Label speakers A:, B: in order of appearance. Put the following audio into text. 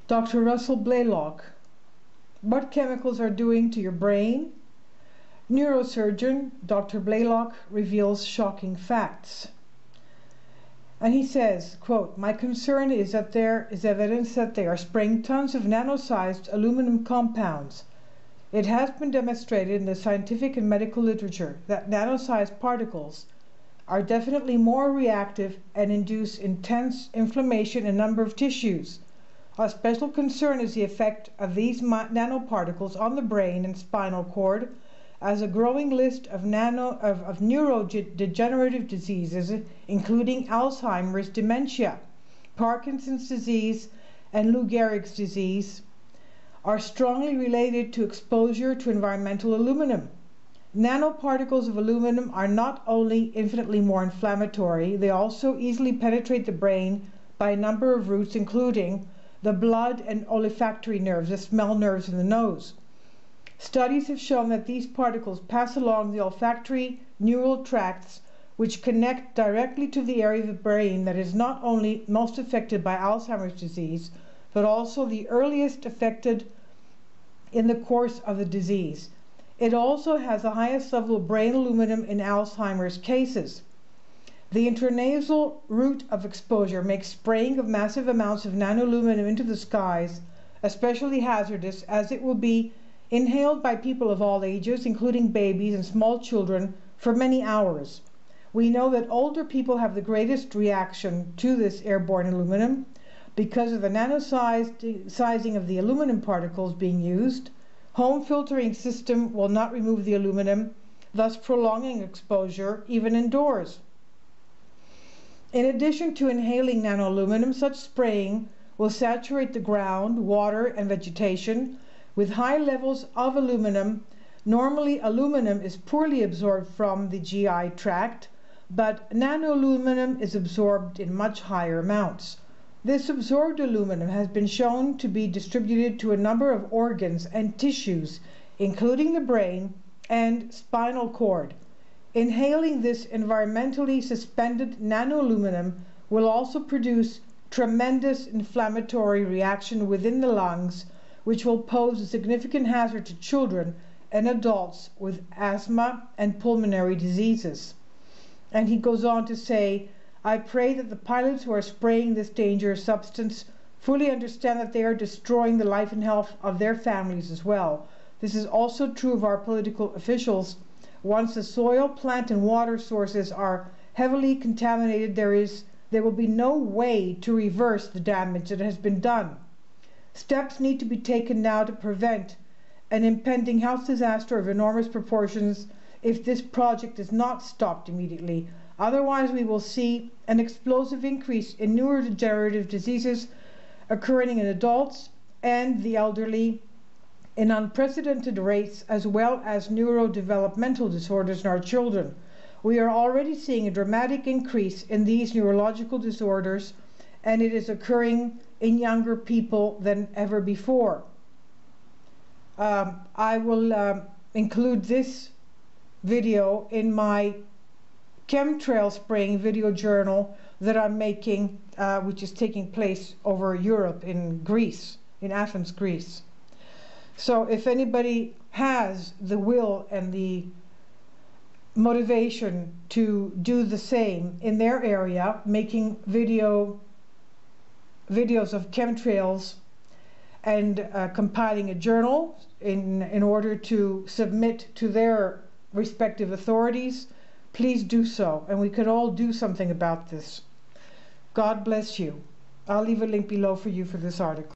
A: Dr. Russell Blaylock, what chemicals are doing to your brain? Neurosurgeon Dr. Blaylock reveals shocking facts. And he says, quote, "My concern is that there is evidence that they are spraying tons of nano-sized aluminum compounds. It has been demonstrated in the scientific and medical literature that nano-sized particles are definitely more reactive and induce intense inflammation in a number of tissues. Of special concern is the effect of these nanoparticles on the brain and spinal cord, as a growing list of neurodegenerative diseases, including Alzheimer's, dementia, Parkinson's disease, and Lou Gehrig's disease, are strongly related to exposure to environmental aluminum. Nanoparticles of aluminum are not only infinitely more inflammatory, they also easily penetrate the brain by a number of routes, including the blood and olfactory nerves, the smell nerves in the nose. Studies have shown that these particles pass along the olfactory neural tracts, which connect directly to the area of the brain that is not only most affected by Alzheimer's disease, but also the earliest affected in the course of the disease. It also has the highest level of brain aluminum in Alzheimer's cases. The intranasal route of exposure makes spraying of massive amounts of nanoaluminum into the skies especially hazardous, as it will be inhaled by people of all ages, including babies and small children, for many hours. We know that older people have the greatest reaction to this airborne aluminum because of the nano-sizing of the aluminum particles being used. Home filtering system will not remove the aluminum, thus prolonging exposure even indoors. In addition to inhaling nanoaluminum, such spraying will saturate the ground, water, and vegetation with high levels of aluminum. Normally, aluminum is poorly absorbed from the GI tract, but nanoaluminum is absorbed in much higher amounts. This absorbed aluminum has been shown to be distributed to a number of organs and tissues, including the brain and spinal cord. Inhaling this environmentally suspended nanoaluminum will also produce tremendous inflammatory reaction within the lungs, which will pose a significant hazard to children and adults with asthma and pulmonary diseases." And he goes on to say, "I pray that the pilots who are spraying this dangerous substance fully understand that they are destroying the life and health of their families as well. This is also true of our political officials. Once the soil, plant, and water sources are heavily contaminated, there will be no way to reverse the damage that has been done. Steps need to be taken now to prevent an impending health disaster of enormous proportions if this project is not stopped immediately. Otherwise, we will see an explosive increase in neurodegenerative diseases occurring in adults and the elderly in unprecedented rates, as well as neurodevelopmental disorders in our children. We are already seeing a dramatic increase in these neurological disorders, and it is occurring in younger people than ever before." I will include this video in my chemtrail spraying video journal that I'm making, which is taking place over Europe, in Greece, in Athens, Greece. So if anybody has the will and the motivation to do the same in their area, making videos of chemtrails and compiling a journal in order to submit to their respective authorities, please do so, and we could all do something about this. God bless you. I'll leave a link below for you for this article.